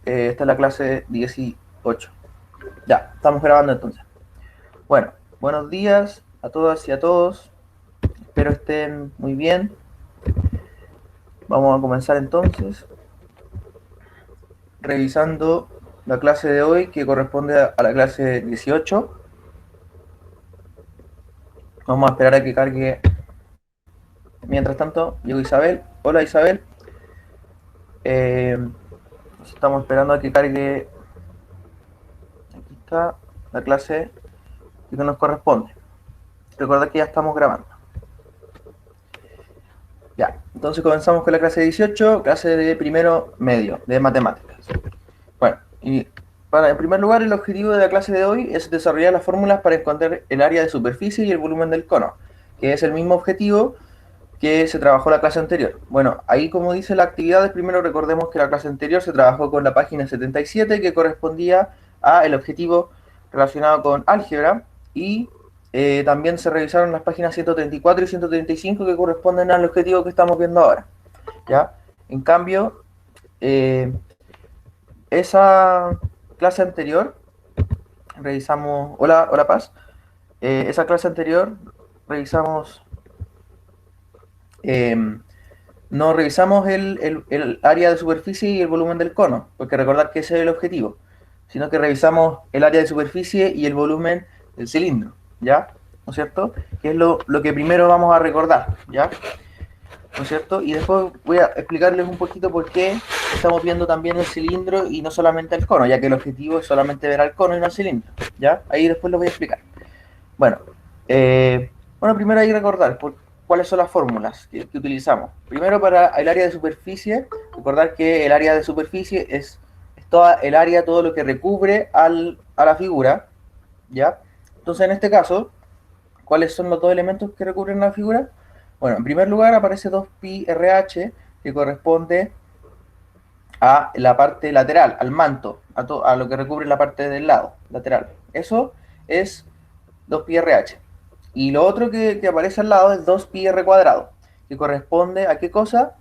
Esta es la clase 18. Ya, estamos grabando entonces. Bueno, buenos días a todas y a todos. Espero estén muy bien. Vamos a comenzar entonces revisando la clase de hoy que corresponde a la clase 18. Vamos a esperar a que cargue. Mientras tanto, llegó Isabel. Hola Isabel. Estamos esperando a que cargue. Aquí está la clase que nos corresponde. Recuerda que ya estamos grabando. Ya, entonces comenzamos con la clase 18, clase de primero medio, de matemáticas. Bueno, y en primer lugar, el objetivo de la clase de hoy es desarrollar las fórmulas para encontrar el área de superficie y el volumen del cono, que es el mismo objetivo que se trabajó la clase anterior. Bueno, ahí como dice la actividad, primero recordemos que la clase anterior se trabajó con la página 77, que correspondía a el objetivo relacionado con álgebra, y también se revisaron las páginas 134 y 135 que corresponden al objetivo que estamos viendo ahora. ¿Ya? En cambio, esa clase anterior, revisamos, hola Paz, esa clase anterior revisamos, no revisamos el área de superficie y el volumen del cono, porque recordar que ese es el objetivo, sino que revisamos el área de superficie y el volumen del cilindro, ¿ya? ¿No es cierto? Que es lo que primero vamos a recordar, ¿ya? ¿No es cierto? Y después voy a explicarles un poquito por qué estamos viendo también el cilindro y no solamente el cono, ya que el objetivo es solamente ver al cono y no al cilindro, ¿ya? Ahí después lo voy a explicar. Bueno, primero hay que recordar cuáles son las fórmulas que utilizamos. Primero, para el área de superficie, recordar que el área de superficie es toda el área, todo lo que recubre a la figura, ¿ya? Entonces, en este caso, ¿cuáles son los dos elementos que recubren la figura? Bueno, en primer lugar aparece 2pi RH, que corresponde a la parte lateral, al manto, a lo que recubre la parte del lado, lateral. Eso es 2pi RH. Y lo otro que aparece al lado es 2pi r cuadrado, que corresponde a qué cosa?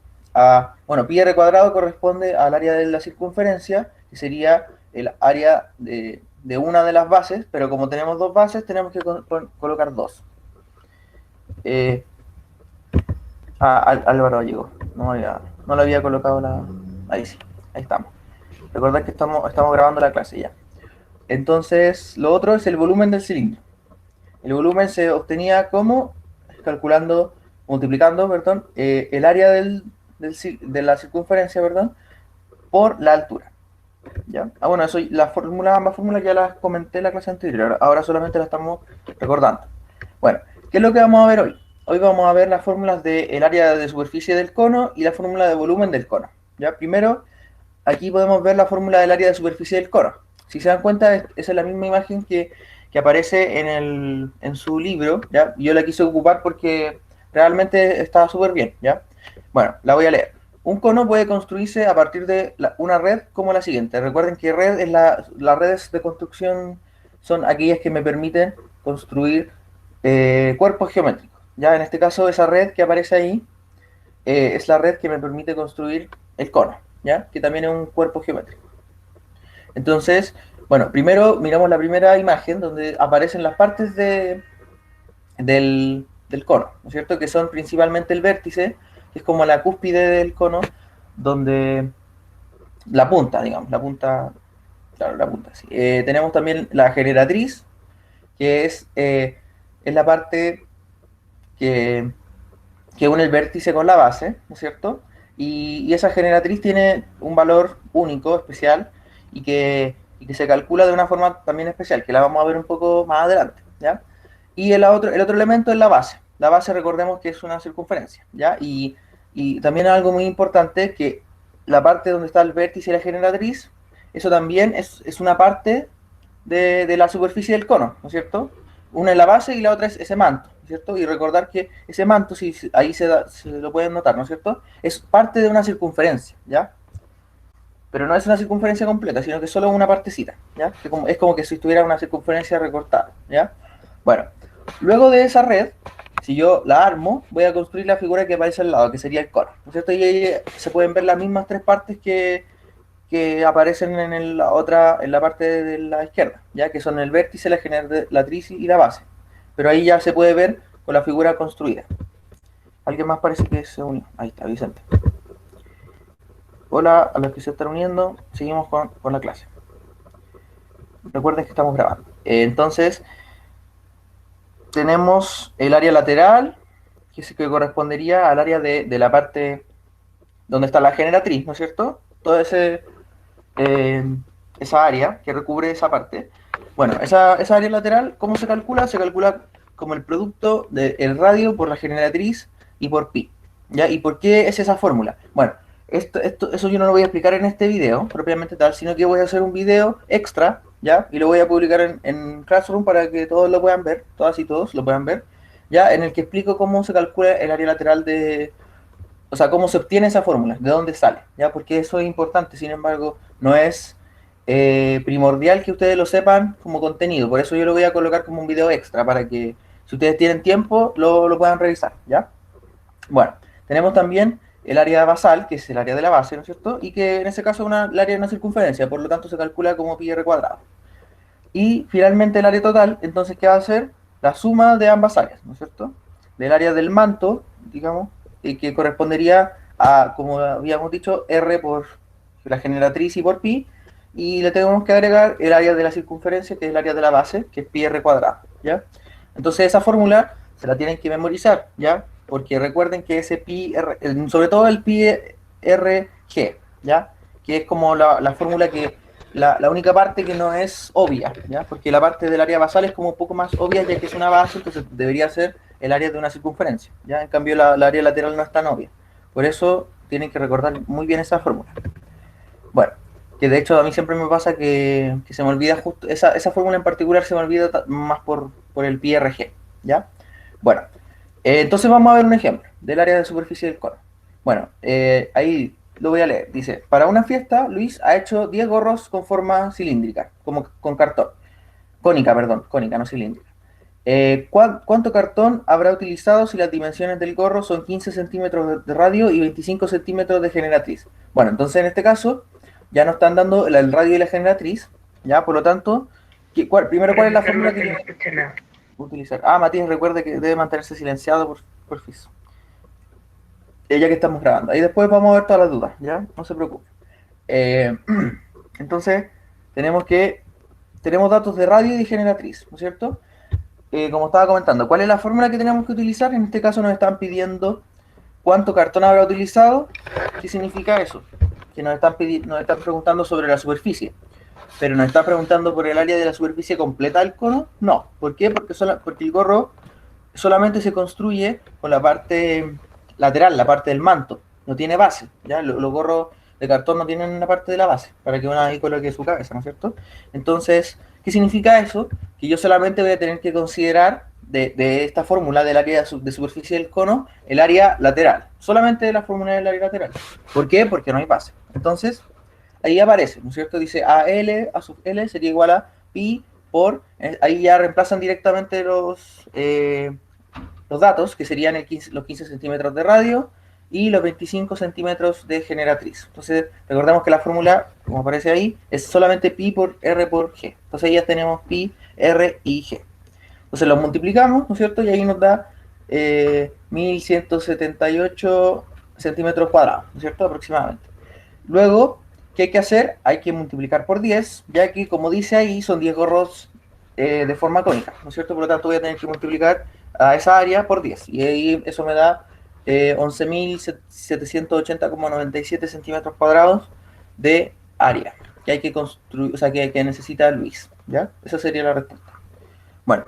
Bueno, pi r cuadrado corresponde al área de la circunferencia, que sería el área de una de las bases, pero como tenemos dos bases, tenemos que colocar dos. Álvaro llegó. No le había colocado la. Ahí sí, ahí estamos. Recordad que estamos grabando la clase ya. Entonces, lo otro es el volumen del cilindro. El volumen se obtenía como multiplicando, perdón, el área de la circunferencia, perdón, por la altura. ¿Ya? Bueno, eso, ambas fórmulas ya las comenté en la clase anterior, ahora solamente las estamos recordando. Bueno, ¿qué es lo que vamos a ver hoy? Hoy vamos a ver las fórmulas del área de superficie del cono y la fórmula de volumen del cono. ¿Ya? Primero, aquí podemos ver la fórmula del área de superficie del cono. Si se dan cuenta, esa es la misma imagen que aparece en su libro, ¿ya? Yo la quise ocupar porque realmente está súper bien, ¿ya? Bueno, la voy a leer. Un cono puede construirse a partir de una red como la siguiente. Recuerden que las redes de construcción son aquellas que me permiten construir cuerpos geométricos. Ya en este caso, esa red que aparece ahí es la red que me permite construir el cono, ¿ya? Que también es un cuerpo geométrico. Entonces, bueno, primero miramos la primera imagen donde aparecen las partes del cono, ¿no es cierto? Que son principalmente el vértice, que es como la cúspide del cono, donde la punta, digamos, la punta, claro, la punta, sí. Tenemos también la generatriz, que es la parte que, que une el vértice con la base, ¿no es cierto? Y esa generatriz tiene un valor único, especial, y que se calcula de una forma también especial, que la vamos a ver un poco más adelante, ¿ya? Y el otro elemento es la base. La base, recordemos que es una circunferencia, ¿ya? Y también algo muy importante, que la parte donde está el vértice y la generatriz, eso también es una parte de la superficie del cono, ¿no es cierto? Una es la base y la otra es ese manto, ¿no es cierto? Y recordar que ese manto, si ahí se lo pueden notar, ¿no es cierto? Es parte de una circunferencia, ¿ya? Pero no es una circunferencia completa, sino que es solo una partecita, ¿ya? Es como que si estuviera una circunferencia recortada, ¿ya? Bueno, luego de esa red, si yo la armo, voy a construir la figura que aparece al lado, que sería el cono, ¿no es cierto? Y ahí se pueden ver las mismas tres partes que aparecen en la parte de la izquierda, ya que son el vértice, la generatriz y la base. Pero ahí ya se puede ver con la figura construida. ¿Alguien más parece que se unió? Ahí está, Vicente. Hola a los que se están uniendo. Seguimos con la clase. Recuerden que estamos grabando. Entonces, tenemos el área lateral, que es que correspondería al área de la parte donde está la generatriz, ¿no es cierto? Todo esa área que recubre esa parte. Bueno, esa área lateral, ¿cómo se calcula? Se calcula como el producto del radio por la generatriz y por pi. ¿Ya? ¿Y por qué es esa fórmula? Bueno, eso yo no lo voy a explicar en este video propiamente tal, sino que voy a hacer un video extra, ¿ya? Y lo voy a publicar en Classroom para que todos lo puedan ver, todas y todos lo puedan ver, ¿ya? En el que explico cómo se calcula el área lateral o sea, cómo se obtiene esa fórmula, de dónde sale, ¿ya? Porque eso es importante, sin embargo, no es primordial que ustedes lo sepan como contenido, por eso yo lo voy a colocar como un video extra, para que si ustedes tienen tiempo, lo puedan revisar, ¿ya? Bueno, tenemos también el área basal, que es el área de la base, ¿no es cierto? Y que en ese caso es el área de una circunferencia, por lo tanto se calcula como pi r cuadrado. Y finalmente el área total, entonces, ¿qué va a ser? La suma de ambas áreas, ¿no es cierto? Del área del manto, digamos, que correspondería a, como habíamos dicho, R por la generatriz y por pi, y le tenemos que agregar el área de la circunferencia, que es el área de la base, que es pi r cuadrado, ¿ya? Entonces esa fórmula se la tienen que memorizar, ¿ya? Porque recuerden que ese pi r, sobre todo el pi r g, ¿ya? Que es como la fórmula que la única parte que no es obvia, ¿ya? Porque la parte del área basal es como un poco más obvia, ya que es una base, entonces debería ser el área de una circunferencia, ¿ya? En cambio, la área lateral no es tan obvia. Por eso tienen que recordar muy bien esa fórmula. Bueno, que de hecho a mí siempre me pasa que se me olvida justo, esa fórmula en particular se me olvida más por el pi r g, ¿ya? Bueno, entonces vamos a ver un ejemplo del área de superficie del cono. Bueno, ahí lo voy a leer. Dice, para una fiesta, Luis ha hecho 10 gorros con forma cilíndrica, como con cartón. Cónica, perdón, cónica, no cilíndrica. ¿Cuánto cartón habrá utilizado si las dimensiones del gorro son 15 centímetros de radio y 25 centímetros de generatriz? Bueno, entonces en este caso ya nos están dando el radio y la generatriz, ¿ya? Por lo tanto, primero, ¿cuál es la fórmula que tiene que utilizar? Ah, Matías, recuerde que debe mantenerse silenciado, por fiso. Ya que estamos grabando. Ahí después vamos a ver todas las dudas, ¿ya? No se preocupe. Entonces, tenemos datos de radio y de generatriz, ¿no es cierto? Como estaba comentando, ¿cuál es la fórmula que tenemos que utilizar? En este caso nos están pidiendo cuánto cartón habrá utilizado. ¿Qué significa eso? Que nos están preguntando sobre la superficie. Pero nos está preguntando por el área de la superficie completa del cono. No. ¿Por qué? Porque el gorro solamente se construye con la parte lateral, la parte del manto. No tiene base. ¿Ya? Los gorros de cartón no tienen una parte de la base para que uno ahí coloque su cabeza, ¿no es cierto? Entonces, ¿qué significa eso? Que yo solamente voy a tener que considerar de esta fórmula del área de superficie del cono el área lateral. Solamente la fórmula del área lateral. ¿Por qué? Porque no hay base. Entonces, ahí aparece, ¿no es cierto? Dice AL a sub L sería igual a pi por, ahí ya reemplazan directamente los datos, que serían los 15 centímetros de radio y los 25 centímetros de generatriz. Entonces, recordemos que la fórmula, como aparece ahí, es solamente pi por r por g. Entonces, ahí ya tenemos pi, r y g. Entonces, los multiplicamos, ¿no es cierto? Y ahí nos da 1178 centímetros cuadrados, ¿no es cierto? Aproximadamente. Luego, ¿qué hay que hacer? Hay que multiplicar por 10, ya que, como dice ahí, son 10 gorros de forma cónica, ¿no es cierto? Por lo tanto, voy a tener que multiplicar a esa área por 10. Y ahí eso me da 11.780,97 centímetros cuadrados de área que hay que construir, o sea, que necesita Luis, ¿ya? Esa sería la respuesta. Bueno,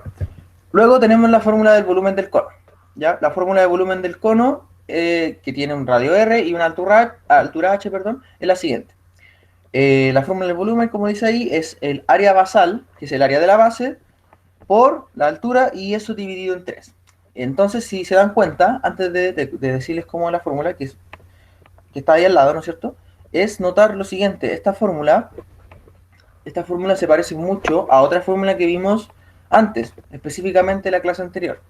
luego tenemos la fórmula del volumen del cono, ¿ya? La fórmula de volumen del cono, que tiene un radio R y una altura H, perdón, es la siguiente. La fórmula del volumen, como dice ahí, es el área basal, que es el área de la base, por la altura, y eso dividido en 3. Entonces, si se dan cuenta, antes de decirles cómo es la fórmula, que está ahí al lado, ¿no es cierto? Es notar lo siguiente: esta fórmula se parece mucho a otra fórmula que vimos antes, específicamente en la clase anterior.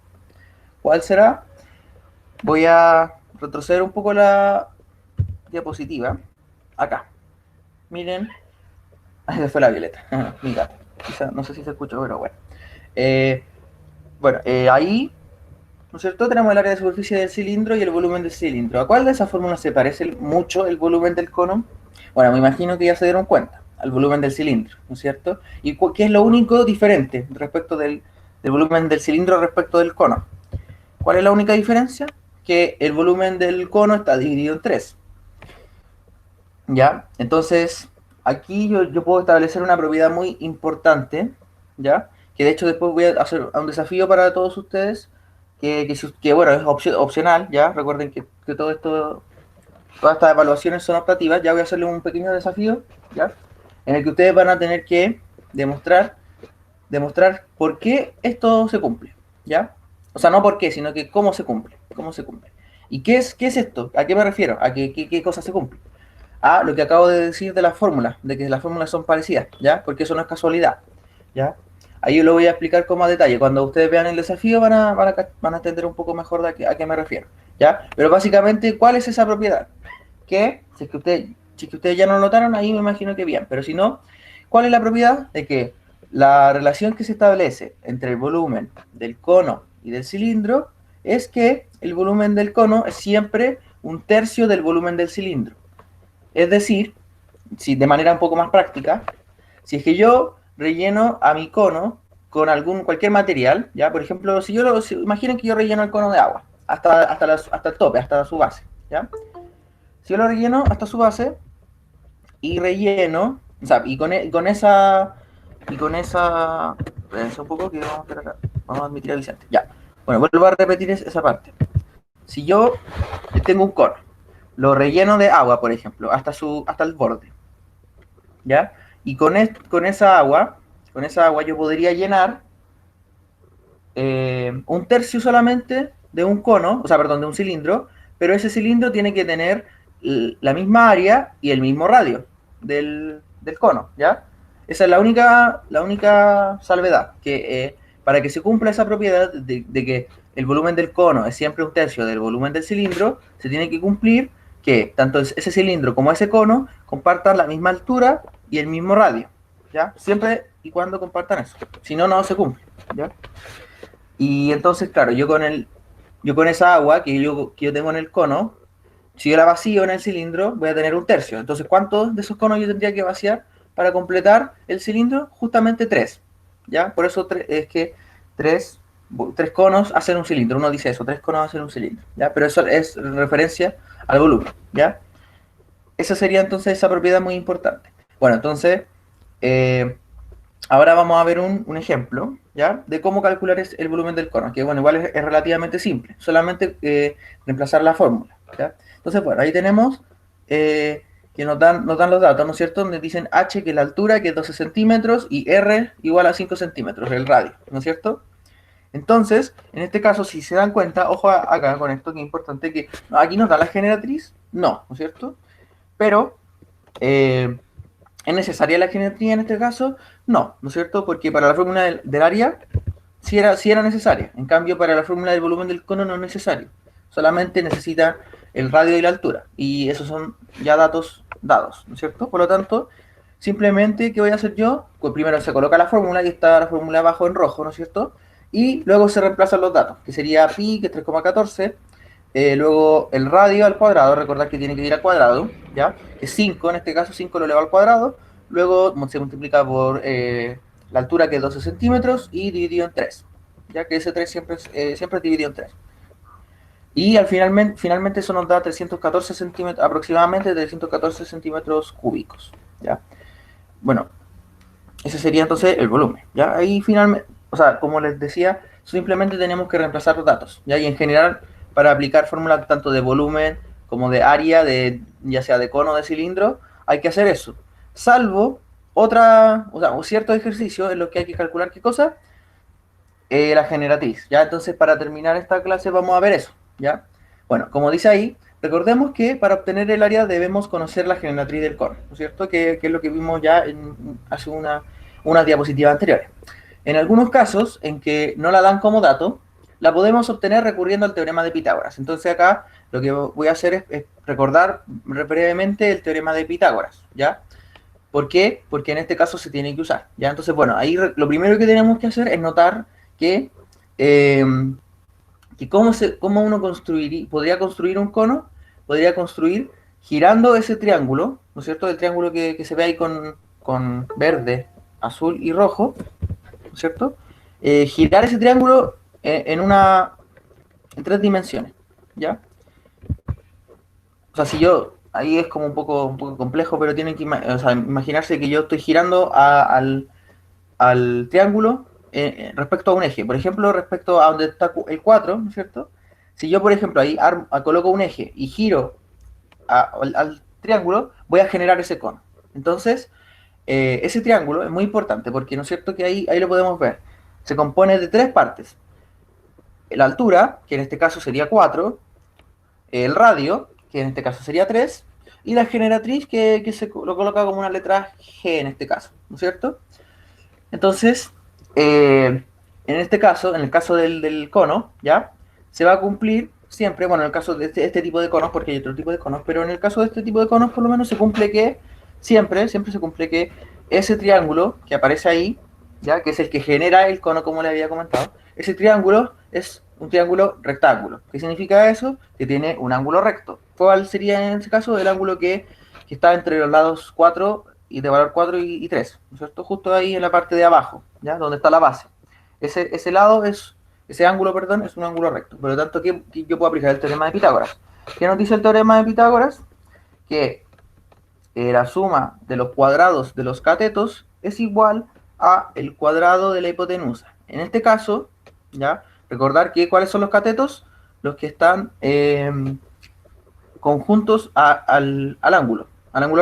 ¿Cuál será? Voy a retroceder un poco la diapositiva. Acá. miren, esa fue la violeta, mi gato. Quizá, no sé si se escuchó, pero bueno. Eh, ahí, ¿no es cierto? Tenemos el área de superficie del cilindro y el volumen del cilindro. ¿A cuál de esas fórmulas se parece mucho el volumen del cono? Bueno, me imagino que ya se dieron cuenta, al volumen del cilindro, ¿no es cierto? ¿Y qué es lo único diferente respecto del volumen del cilindro respecto del cono? ¿Cuál es la única diferencia? Que el volumen del cono está dividido en tres. ¿Ya? Entonces, aquí yo puedo establecer una propiedad muy importante, ¿ya? Que de hecho después voy a hacer un desafío para todos ustedes, que bueno, es opcional, ¿ya? Recuerden que todo esto, todas estas evaluaciones son optativas, ya voy a hacerles un pequeño desafío, ¿ya? En el que ustedes van a tener que demostrar por qué esto se cumple, ¿ya? O sea, no por qué, sino que cómo se cumple. ¿Y qué es esto? ¿A qué me refiero? ¿A qué cosa se cumple? A lo que acabo de decir de las fórmulas, de que las fórmulas son parecidas, ¿ya? Porque eso no es casualidad, ¿ya? Ahí yo lo voy a explicar con más detalle. Cuando ustedes vean el desafío van a entender un poco mejor a qué me refiero, ¿ya? Pero básicamente, ¿cuál es esa propiedad? Que, si que ustedes ya no lo notaron, ahí me imagino que bien. Pero si no, ¿cuál es la propiedad? De que la relación que se establece entre el volumen del cono y del cilindro es que el volumen del cono es siempre un tercio del volumen del cilindro. Es decir, si de manera un poco más práctica, si es que yo relleno a mi cono con cualquier material, ya, por ejemplo, imaginen que yo relleno el cono de agua hasta el tope, hasta su base, ya. Si yo lo relleno hasta su base y relleno, o sea, espérense un poco que vamos a admitir a Vicente, ya. Bueno, vuelvo a repetir esa parte. Si yo tengo un cono, lo relleno de agua, por ejemplo, hasta el borde, ¿ya? Y con esa agua yo podría llenar un tercio solamente de un cono, o sea, perdón, de un cilindro, pero ese cilindro tiene que tener la misma área y el mismo radio del cono, ¿ya? Esa es la única salvedad, que para que se cumpla esa propiedad de que el volumen del cono es siempre un tercio del volumen del cilindro, se tiene que cumplir que tanto ese cilindro como ese cono compartan la misma altura y el mismo radio, ¿ya? Siempre y cuando compartan eso. Si no, no se cumple, ¿ya? Y entonces, claro, yo con esa agua que yo tengo en el cono, si yo la vacío en el cilindro, voy a tener un tercio. Entonces, ¿cuántos de esos conos yo tendría que vaciar para completar el cilindro? Justamente tres, ¿ya? Por eso es que tres conos hacen un cilindro. Uno dice eso, tres conos hacen un cilindro, ¿ya? Pero eso es referencia al volumen, ¿ya? Esa sería entonces esa propiedad muy importante. Bueno, entonces, ahora vamos a ver un ejemplo, ¿ya? De cómo calcular el volumen del cono, que bueno, igual es relativamente simple, solamente reemplazar la fórmula, ¿ya? Entonces, bueno, ahí tenemos que nos dan los datos, ¿no es cierto? Donde dicen h, que es la altura, que es 12 centímetros, y r igual a 5 centímetros, el radio, ¿no es cierto? Entonces, en este caso, si se dan cuenta, ojo acá con esto, que es importante que aquí nos da la generatriz, no, ¿no es cierto? Pero, ¿es necesaria la geometría en este caso? No, ¿no es cierto? Porque para la fórmula del área sí era necesaria. En cambio, para la fórmula del volumen del cono no es necesario. Solamente necesita el radio y la altura. Y esos son ya datos dados, ¿no es cierto? Por lo tanto, simplemente, ¿qué voy a hacer yo? Pues primero se coloca la fórmula y está la fórmula abajo en rojo, ¿no es cierto? Y luego se reemplazan los datos, que sería pi, que es 3,14. Luego el radio al cuadrado, recordad que tiene que ir al cuadrado, ¿ya? Que es 5, en este caso 5 lo eleva al cuadrado. Luego se multiplica por la altura, que es 12 centímetros, y dividido en 3, ya que ese 3 siempre es dividido en 3. Y finalmente eso nos da 314 centímetros, aproximadamente 314 centímetros cúbicos, ¿ya? Bueno, ese sería entonces el volumen, ¿ya? Ahí finalmente, o sea, como les decía, simplemente tenemos que reemplazar los datos, ¿ya? Y en general, para aplicar fórmulas tanto de volumen como de área, ya sea de cono o de cilindro, hay que hacer eso. Salvo ciertos ejercicios en los que hay que calcular qué cosa, la generatriz, ¿ya? Entonces, para terminar esta clase vamos a ver eso, ¿ya? Bueno, como dice ahí, recordemos que para obtener el área debemos conocer la generatriz del cono, ¿no es cierto? Que es lo que vimos ya hace unas diapositivas anteriores. En algunos casos, en que no la dan como dato, la podemos obtener recurriendo al teorema de Pitágoras. Entonces acá lo que voy a hacer es recordar brevemente el teorema de Pitágoras, ¿ya? ¿Por qué? Porque en este caso se tiene que usar, ¿ya? Entonces, bueno, ahí lo primero que tenemos que hacer es notar que, eh, cómo uno podría construir un cono, podría construir girando ese triángulo, ¿no es cierto? El triángulo que se ve ahí con verde, azul y rojo, ¿no es cierto? Girar ese triángulo en 3 dimensiones, ¿ya? O sea, si yo, ahí es como un poco complejo, pero tienen que o sea, imaginarse que yo estoy girando al triángulo respecto a un eje. Por ejemplo, respecto a donde está el 4, ¿no es cierto? Si yo, por ejemplo, ahí coloco un eje y giro al triángulo, voy a generar ese cono. Entonces, ese triángulo es muy importante porque, ¿no es cierto?, que ahí lo podemos ver. Se compone de 3 partes. La altura, que en este caso sería 4, el radio, que en este caso sería 3, y la generatriz, que lo coloca como una letra G en este caso, ¿no es cierto? Entonces, en este caso, en el caso del cono, ¿ya? Se va a cumplir siempre, bueno, en el caso de este tipo de conos, porque hay otro tipo de conos, pero en el caso de este tipo de conos, por lo menos se cumple que, siempre se cumple que ese triángulo que aparece ahí, ¿ya? Que es el que genera el cono, como le había comentado, ese triángulo es un triángulo rectángulo. ¿Qué significa eso? Que tiene un ángulo recto. ¿Cuál sería en ese caso? El ángulo que está entre los lados 4 y de valor 4 y 3, ¿no es cierto? Justo ahí en la parte de abajo, ¿ya? Donde está la base. Ese ángulo, perdón, es un ángulo recto. Por lo tanto, ¿qué yo puedo aplicar? El teorema de Pitágoras. ¿Qué nos dice el teorema de Pitágoras? Que la suma de los cuadrados de los catetos es igual a el cuadrado de la hipotenusa. En este caso, ¿ya? Recordar que ¿cuáles son los catetos? Los que están conjuntos al ángulo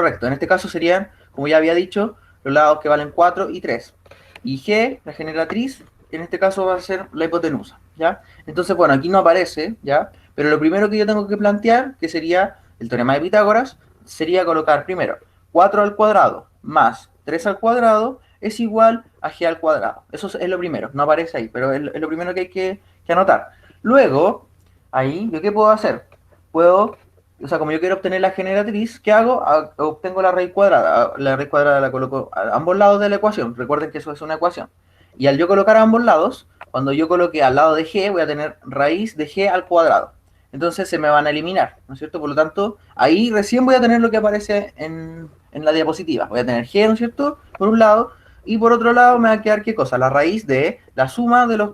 recto. En este caso serían, como ya había dicho, los lados que valen 4 y 3. Y G, la generatriz, en este caso va a ser la hipotenusa, ¿ya? Entonces, bueno, aquí no aparece, ¿ya? Pero lo primero que yo tengo que plantear, que sería el teorema de Pitágoras, sería colocar primero 4 al cuadrado más 3 al cuadrado es igual a G al cuadrado. Eso es lo primero, no aparece ahí, pero es lo primero que hay que anotar. Luego, ahí, ¿yo qué puedo hacer? Puedo, o sea, como yo quiero obtener la generatriz, ¿qué hago? Obtengo la raíz cuadrada. La raíz cuadrada la coloco a ambos lados de la ecuación. Recuerden que eso es una ecuación. Y al yo colocar a ambos lados, cuando yo coloque al lado de g, voy a tener raíz de g al cuadrado. Entonces se me van a eliminar, ¿no es cierto? Por lo tanto, ahí recién voy a tener lo que aparece en la diapositiva. Voy a tener g, ¿no es cierto? Por un lado, y por otro lado me va a quedar, ¿qué cosa? La raíz de la suma de los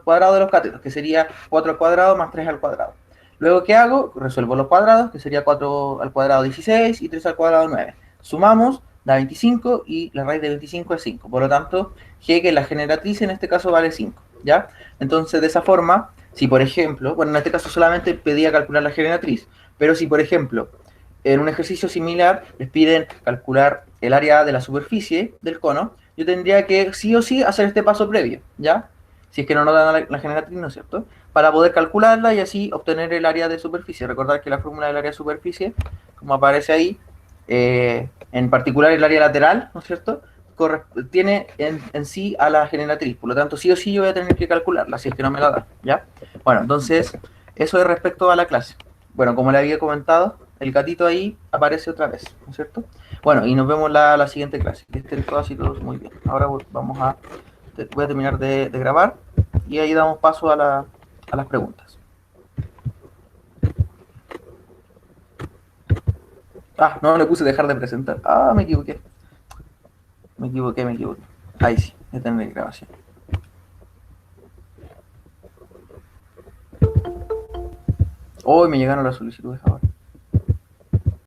cuadrados de los catetos, que sería 4 al cuadrado más 3 al cuadrado. Luego, ¿qué hago? Resuelvo los cuadrados, que sería 4 al cuadrado 16 y 3 al cuadrado 9. Sumamos, da 25 y la raíz de 25 es 5. Por lo tanto, g, que es la generatriz, en este caso vale 5, ¿ya? Entonces, de esa forma, si por ejemplo, bueno, en este caso solamente pedía calcular la generatriz, pero si por ejemplo, en un ejercicio similar les piden calcular el área de la superficie del cono, yo tendría que sí o sí hacer este paso previo, ¿ya? Si es que no nos dan la generatriz, ¿no es cierto? Para poder calcularla y así obtener el área de superficie. Recordar que la fórmula del área de superficie, como aparece ahí, en particular el área lateral, ¿no es cierto?, tiene en sí a la generatriz. Por lo tanto, sí o sí yo voy a tener que calcularla, si es que no me la da, ¿ya? Bueno, entonces, eso es respecto a la clase. Bueno, como le había comentado, el gatito ahí aparece otra vez, ¿no es cierto? Bueno, y nos vemos la siguiente clase. Que estén todas y todos muy bien. Ahora voy a terminar de grabar y ahí damos paso a las preguntas. Ah, no le puse dejar de presentar. Ah, me equivoqué. Me equivoqué. Ahí sí, ya tengo la grabación. Hoy me llegaron las solicitudes ahora.